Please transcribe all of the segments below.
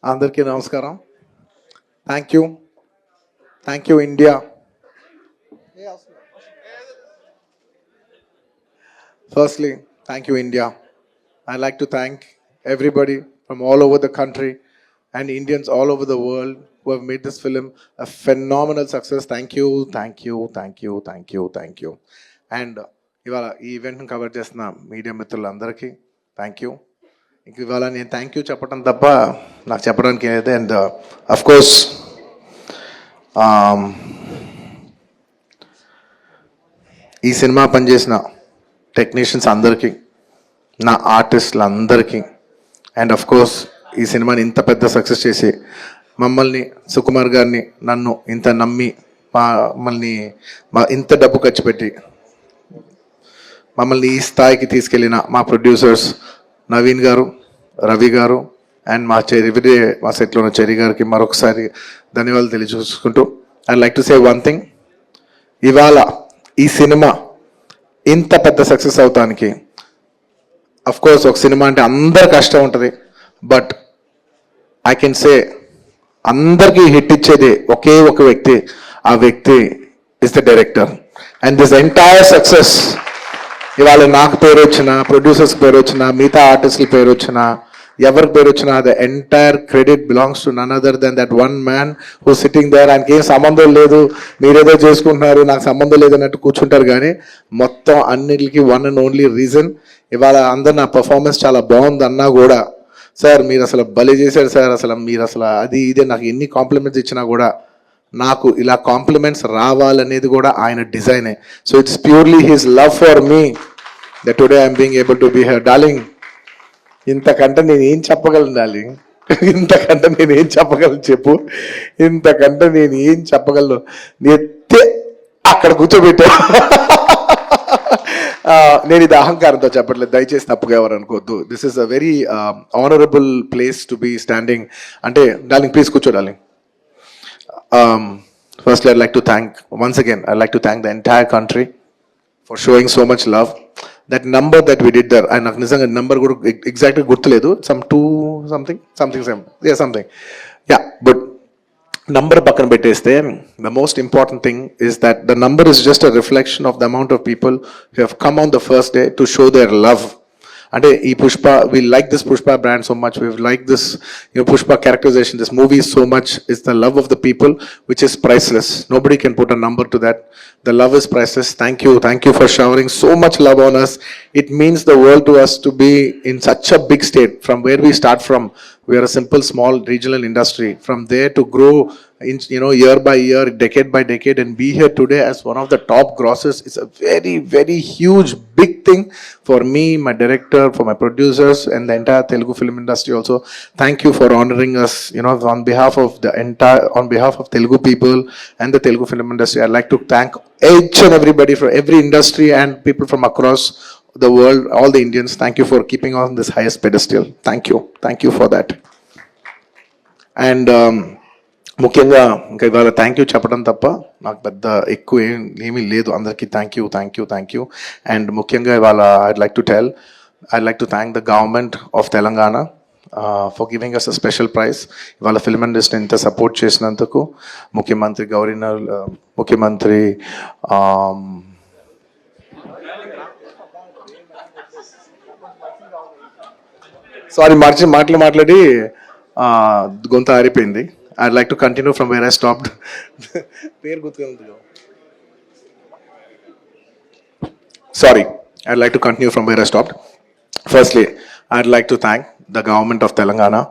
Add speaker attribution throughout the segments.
Speaker 1: అందరికీ నమస్కారం. Thank you India. Firstly, thank you India. I'd like to thank everybody from all over the country and Indians all over the world who have made this film a phenomenal success. Thank you. And ఇవాళ ఈ ఈవెంట్ని cover చేస్తున్న media మిత్రులందరికీ thank you. ఇంక ఇవాళ నేను thank you చెప్పడం తప్ప నాకు చెప్పడానికి ఏదైతే. అండ్ అఫ్కోర్స్ ఈ సినిమా పనిచేసిన టెక్నీషియన్స్ అందరికీ, నా ఆర్టిస్టులు అందరికీ, అండ్ అఫ్కోర్స్ ఈ సినిమాని ఇంత పెద్ద సక్సెస్ చేసి మమ్మల్ని, సుకుమార్ గారిని, నన్ను ఇంత నమ్మి మమ్మల్ని ఇంత డబ్బు ఖర్చు పెట్టి మమ్మల్ని ఈ స్థాయికి తీసుకెళ్ళిన మా ప్రొడ్యూసర్స్ నవీన్ గారు, రవి గారు, అండ్ మా మా సెట్లో ఉన్న చెరి గారికి మరొకసారి ధన్యవాదాలు తెలియజేసుకుంటూ I like to say one thing. ఇవాళ ఈ సినిమా ఇంత పెద్ద సక్సెస్ అవటానికి అఫ్కోర్స్ ఒక సినిమా అంటే అందరి కష్టం ఉంటుంది, బట్ ఐ కెన్ సే అందరికీ హిట్ ఇచ్చేది ఒకే ఒక వ్యక్తి. ఆ వ్యక్తి is the director. And this entire success ఇవాళ నాకు పేరు వచ్చిన, ప్రొడ్యూసర్స్ పేరు వచ్చిన, మిగతా ఆర్టిస్టుల పేరు వచ్చిన, ఎవరికి పేరు వచ్చినా the entire credit belongs to none other than that one man who sitting there. ఆయనకి ఏం సంబంధం లేదు, మీరేదో చేసుకుంటున్నారు, నాకు సంబంధం లేదన్నట్టు కూర్చుంటారు. కానీ మొత్తం అన్నిటికీ వన్ అండ్ ఓన్లీ రీజన్ ఇవాళ అందరు నా పర్ఫార్మెన్స్ చాలా బాగుంది అన్నా కూడా, సార్ మీరు అసలు భలే చేశారు సార్, అసలు మీరు అసలు అది ఇదే నాకు ఎన్ని కాంప్లిమెంట్స్ ఇచ్చినా కూడా నాకు ఇలా కాంప్లిమెంట్స్ రావాలనేది కూడా ఆయన డిజైనే. So it's purely his love for me that today I'm being able to be here. Darling, ఇంతకంటే నేను ఏం చెప్పగలను డార్లింగ్? ఇంతకంటే నేను ఏం చెప్పగలను చెప్పు? ఇంతకంటే నేను ఏం చెప్పగలను? ఎత్తే అక్కడ కూర్చోబెట్టా. నేను ఇది అహంకారంతో చెప్పట్లేదు, దయచేసి తప్పుగా ఎవరు అనుకోవద్దు. This is a very honourable place to be standing. అంటే డార్లింగ్ ప్లీజ్ కూర్చో darling. Firstly, I'd like to thank, once again, I'd like to thank the entire country for showing so much love. That number that we did there, and నాకు నిజంగా number కూడా ఎగ్జాక్ట్గా గుర్తులేదు, some 2 something, yeah, but number పక్కన పెట్టేస్తే the most important thing is that the number is just a reflection of the amount of people who have come on the first day to show their love. అంటే ఈ Pushpa, we like this Pushpa brand so much, we like this, Pushpa characterization, this movie so much. It's the love of the people which is priceless. Nobody can put a number to that. The love is priceless. Thank you for showering so much love on us. It means the world to us to be in such a big state. From where we start from, we are a simple small regional industry. From there to grow in, year by year, decade by decade, and be here today as one of the top grossers is a very, very huge, big thing for me, my director, for my producers, and the entire Telugu film industry also. Thank you for honoring us, on behalf of Telugu people and the Telugu film industry. I'd like to thank each and everybody from every industry and people from across the world, all the Indians. Thank you for keeping on this highest pedestal. Thank you for that. And ముఖ్యంగా ఇంకా ఇవాళ thank you చెప్పడం తప్ప నాకు పెద్ద ఎక్కువ ఏమీ లేదు. అందరికీ థ్యాంక్ యూ. అండ్ ముఖ్యంగా ఇవాళ I'd like to thank the government of Telangana for giving us a special prize. ఇవాళ ఫిల్మ్ ఇండస్ట్రీ ఇంత సపోర్ట్ చేసినందుకు ముఖ్యమంత్రి సారీ మాట్లాడి గొంత ఆరిపోయింది. I'd like to continue from where I stopped. Sorry, I'd like to continue from where I stopped. Firstly, I'd like to thank the government of Telangana,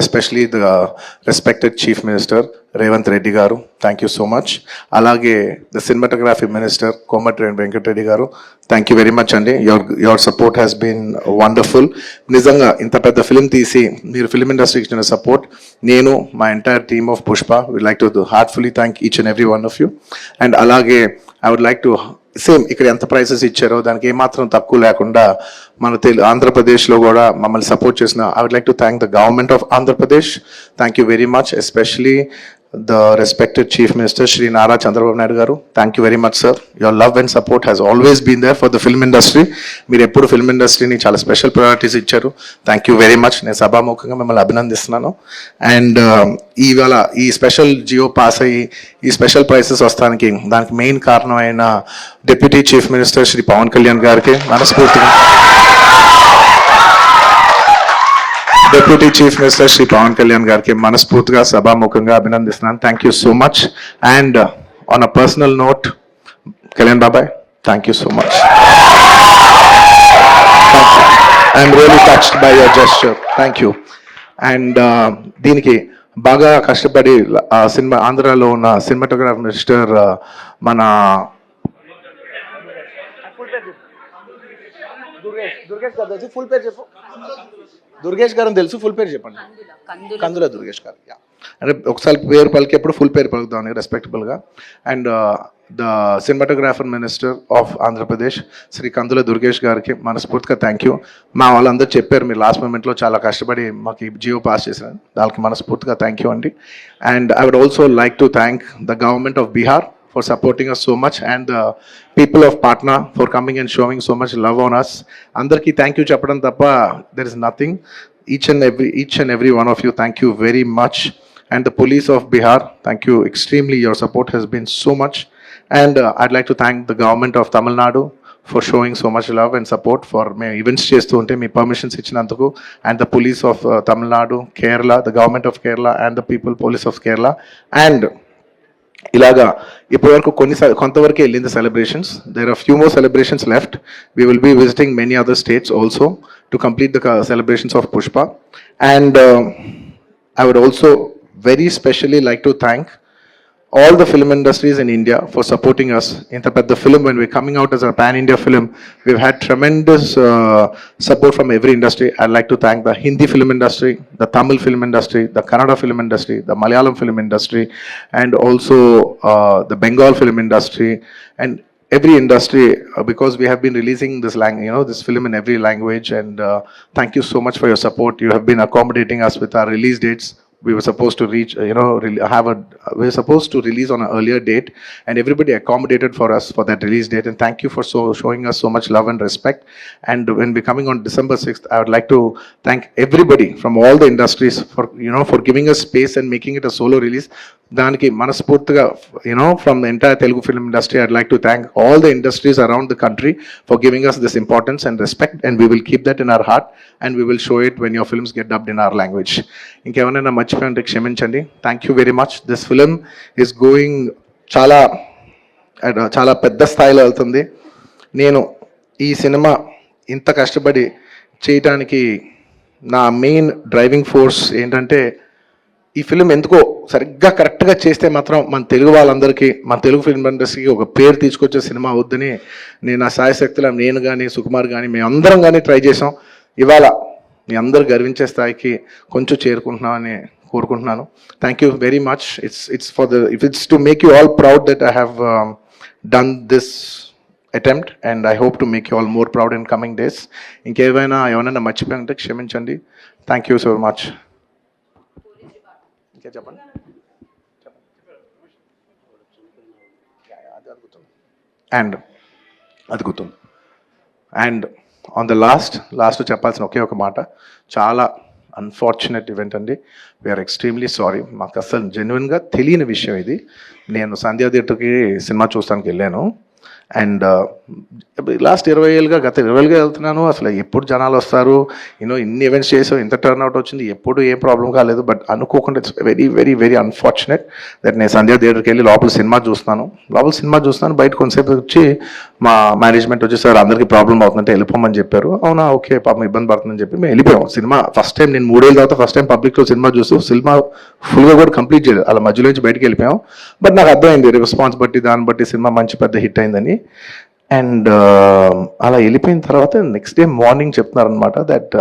Speaker 1: especially the respected Chief Minister Revanth Reddy garu. Thank you so much. Alage the cinematography minister Komatreddy Venkat Reddy garu. Thank you very much andi. Your support has been wonderful. Nizanga inta pedda film teesi meer film industry ki ichina support nenu my entire team of Pushpa would like to heartfully thank each and every one of you. And alage I would like to same ఇక్కడ ఎంత prices ఇచ్చారో దానికి ఏమాత్రం తక్కువ లేకుండా మన ఆంధ్రప్రదేశ్లో కూడా మమ్మల్ని సపోర్ట్ చేసిన I would like to thank the government of Andhra Pradesh. Thank you very much. Especially the respected Chief Minister Shri Nara Chandrababu Naidu garu. Thank you very much, sir. Your love and support has always been there for the film industry. మీరు ఎప్పుడు film ఇండస్ట్రీని చాలా special priorities ఇచ్చారు. Thank you very much. నేను సభాముఖంగా మిమ్మల్ని అభినందిస్తున్నాను. And ఇవాళ ఈ స్పెషల్ జియో పాస్ అయ్యి ఈ స్పెషల్ ప్రైసెస్ వస్తానికి దానికి మెయిన్ కారణమైన deputy chief minister Shri Pawan Kalyan గారికి మనస్ఫూర్తిగా, deputy chief minister Shri Pawan Kalyan గారికి మనస్ఫూర్తిగా సభాముఖంగా అభినందిస్తున్నాను. Thank you so much. And on a personal note, Kalyan బాబాయ్, thank you so much. I'm really touched by your gesture. Thank you. And దీనికి బాగా కష్టపడి సినిమా ఆంధ్రాలో ఉన్న సినిమాటోగ్రాఫర్ మిస్టర్ మన దుర్గేష్ గారు తెలుసు, ఫుల్ పేరు చెప్పండి. కందుల దుర్గేష్ గారు. అంటే ఒకసారి పేరు పలికేప్పుడు ఫుల్ పేరు పలుకుతామని రెస్పెక్టబుల్గా. And the cinematographer minister of Andhra Pradesh Shri Kandula Durgesh గారికి మనస్ఫూర్తిగా థ్యాంక్ యూ. మా వాళ్ళందరూ చెప్పారు మీరు లాస్ట్ మూమెంట్లో చాలా కష్టపడి మాకు జియో పాస్ చేశారు, దానికి మనస్ఫూర్తిగా థ్యాంక్ యూ అండి. And I would also like to thank the government of Bihar for supporting us so much, and the people of Patna for coming and showing so much love on us. Andarki thank you chappadam tappa there is nothing. Each and every one of you, thank you very much. And the police of Bihar, thank you extremely. Your support has been so much. And I'd like to thank the government of Tamil Nadu for showing so much love and support for me events చేస్తూ ఉంటే మీ permissions ఇచ్చినందుకు. And the police of Tamil Nadu, Kerala, the government of Kerala and the people police of Kerala. And ఇలాగా ఇప్పటివరకు కొంతవరకు వెళ్ళింది celebrations. There are few more celebrations left. We will be visiting many other states also to complete the celebrations of Pushpa. And I would also very specially like to thank all the film industries in India for supporting us. Inta pedda film, when we're coming out as a pan-India film, we've had tremendous support from every industry. I'd like to thank the Hindi film industry, the Tamil film industry, the Kannada film industry, the Malayalam film industry, and also the Bengal film industry, and every industry, because we have been releasing this this film in every language. And thank you so much for your support. You have been accommodating us with our release dates. We were supposed to reach, we were supposed to release on an earlier date, and everybody accommodated for us for that release date. And thank you for showing us so much love and respect. And when we're coming on December 6th, I would like to thank everybody from all the industries for, for giving us space and making it a solo release. దానికి మనస్ఫూర్తిగా from the entire Telugu film industry, I'd like to thank all the industries around the country for giving us this importance and respect, and we will keep that in our heart, and we will show it when your films get dubbed in our language. ఇంకేమైనా మర్చిపోయింటే క్షమించండి. Thank you very much. This film is going చాలా పెద్ద స్థాయిలో వెళ్తుంది. నేను ఈ cinema ఇంత కష్టపడి చేయటానికి నా మెయిన్ డ్రైవింగ్ ఫోర్స్ ఏంటంటే, ఈ ఫిలిం ఎందుకో సరిగ్గా కరెక్ట్గా చేస్తే మాత్రం మన తెలుగు వాళ్ళందరికీ, మన తెలుగు ఫిల్మ్ ఇండస్ట్రీకి ఒక పేరు తీసుకొచ్చే సినిమా అవుద్దని నేను నా సాయశక్తులు, నేను కానీ సుకుమార్ కానీ మేమందరం కానీ ట్రై చేసాం. ఇవాళ మీ అందరూ గర్వించే స్థాయికి కొంచెం చేరుకుంటున్నామని కోరుకుంటున్నాను. Thank you very much. It's to make you all proud that I have done this attempt, and I hope to make you all more proud in coming days. ఏమైనా మర్చిపోయింటే క్షమించండి. Thank you so much. చెప్పండి. And అది గుర్తుంది. And on the last చెప్పాల్సిన ఒకే ఒక మాట, చాలా unfortunate event అండి. We are extremely sorry. మాకు అసలు జెన్యున్గా తెలియని విషయం ఇది. నేను సంధ్యా థియేటర్కి సినిమా చూస్తానికి వెళ్ళాను. అండ్ లాస్ట్ 20 ఏళ్ళుగా, గత 20 ఏళ్ళుగా వెళ్తున్నాను. అసలు ఎప్పుడు జనాలు వస్తారు, ఇన్ని ఈవెంట్స్ చేసాం, ఇంత టర్న్అవుట్ వచ్చింది, ఎప్పుడు ఏం ప్రాబ్లం కాలేదు. బట్ అనుకోకుండా it's very very very unfortunate that నేను సంధ్యా థియేటర్కి వెళ్ళి లోపల సినిమా చూస్తున్నాను. బయట కొంతసేపు వచ్చి మా మేనేజ్మెంట్ వచ్చి, సార్ అందరికీ ప్రాబ్లం అవుతుందంటే వెళ్ళిపోమని చెప్పారు. అవునా, ఓకే, పాపం ఇబ్బంది పడుతుందని చెప్పి మేము వెళ్ళిపోయాం. సినిమా ఫస్ట్ టైం, నేను 3 ఏళ్ళ తర్వాత ఫస్ట్ టైం పబ్లిక్లో సినిమా చూస్తూ సినిమా ఫుల్గా కూడా కంప్లీట్ చేయలేదు, అలా మధ్యలో నుంచి బయటకు వెళ్ళిపోయాం. బట్ నాకు అర్థమైంది రెస్పాన్స్ బట్టి, దాన్ని బట్టి సినిమా మంచి పెద్ద హిట్ అయిందని. అండ్ అలా వెళ్ళిపోయిన తర్వాత నెక్స్ట్ డే మార్నింగ్ చెప్తున్నారనమాట that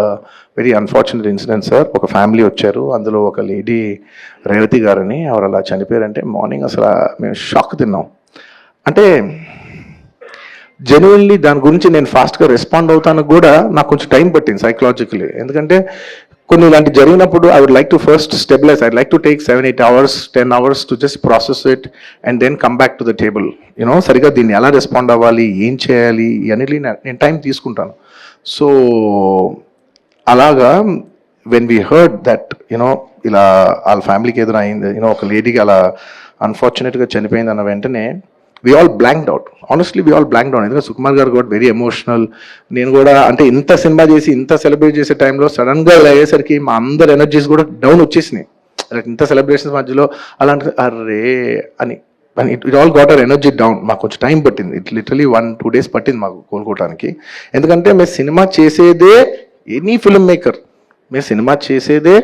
Speaker 1: very unfortunate incident sir. ఒక ఫ్యామిలీ వచ్చారు, అందులో ఒక లేడీ రేవతి గారని, ఎవరు అలా చనిపోయారంటే మార్నింగ్ అసలు మేము షాక్ తిన్నాం. అంటే జెన్యున్లీ దాని గురించి నేను ఫాస్ట్గా రెస్పాండ్ అవుతాను కూడా నాకు కొంచెం టైం పట్టింది సైకలాజికలీ. ఎందుకంటే కొన్ని ఇలాంటి జరిగినప్పుడు I would like to first stabilize, I like to take 7-8 hours 10 hours to just process it and then come back to the table. You know సరిగా దీన్ని ఎలా రెస్పాండ్ అవ్వాలి, ఏం చేయాలి ఇవన్నీ నేను టైం తీసుకుంటాను. సో అలాగా when we heard that you know ఇలా వాళ్ళ ఫ్యామిలీకి ఏదైనా అయింది, యూనో ఒక లేడీకి అలా అన్ఫార్చునేట్గా చనిపోయింది అన్న వెంటనే we all blanked out. Honestly, we all blanked out. ఎందుకంటే సుకుమార్ గారు కూడా వెరీ ఎమోషనల్. నేను కూడా అంటే ఇంత సినిమా చేసి ఇంత సెలబ్రేట్ చేసే టైంలో సడన్గా ఇలా అయ్యేసరికి మా అందరి ఎనర్జీస్ కూడా డౌన్ వచ్చేసినాయి. ఇంత సెలబ్రేషన్స్ మధ్యలో అలాంటి అర్రే అని it all got our energy down. మాకు కొంచెం టైం పట్టింది. ఇట్ లిటరలీ 1-2 days పట్టింది మాకు కోలుకోవడానికి. ఎందుకంటే మేము సినిమా చేసేదే, ఎనీ ఫిల్మ్ మేకర్ మీరు సినిమా చేసేదే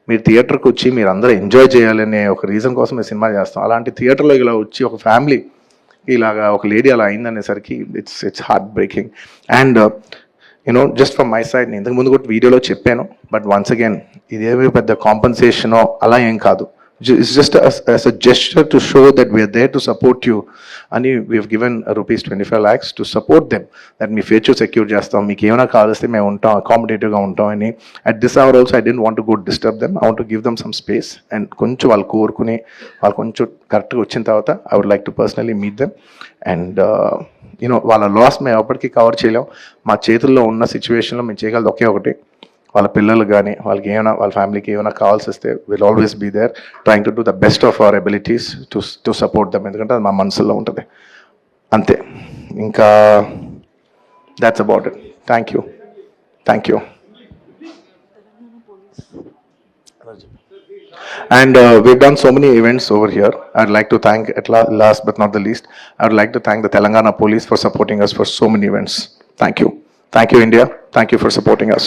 Speaker 1: మీరు థియేటర్కి వచ్చి మీరు అందరూ ఎంజాయ్ చేయాలనే ఒక రీజన్ కోసం మేము సినిమా చేస్తాం. అలాంటి థియేటర్లో ఇలా వచ్చి ఒక ఫ్యామిలీ ఇలాగా ఒక లేడీ అలా అయిందనేసరికి it's heartbreaking. And you know just from my side, నేను ఇంతకుముందు కూడా వీడియోలో చెప్పాను, బట్ వన్స్ అగైన్ ఇదేమీ పెద్ద కాంపన్సేషనో అలా ఏం కాదు. It's just as a gesture to show that we are there to support you. And we have given rupees 25 lakhs to support them. That me future secure చేస్తాం, మీకు ఏమైనా కావాల్స్తే మేము ఉంటాం, అకామిడేటివ్గా ఉంటాం అని. At this hour also I didn't want to go disturb them. I want to give them some space. And కొంచెం వాళ్ళు కోరుకుని వాళ్ళు కొంచెం కరెక్ట్గా వచ్చిన తర్వాత I would like to personally meet them. And you know వాళ్ళ లాస్ మేము ఎప్పటికీ కవర్ చేయలేం. మా చేతుల్లో ఉన్న సిచ్యువేషన్లో మేము చేయగలదు ఒకే ఒకటి, వాళ్ళ పిల్లలు కానీ వాళ్ళకి ఏమైనా వాళ్ళ ఫ్యామిలీకి ఏమైనా కావాల్సి వస్తే will always be there trying to do the best of our abilities to support them. ఎందుకంటే అది మా మనసులో ఉంటుంది అంతే. ఇంకా that's about it. Thank you. And we've done so many events over here. I'd like to thank, at last but not the least, I would like to thank the Telangana Police for supporting us for so many events. Thank you, India. Thank you for supporting us.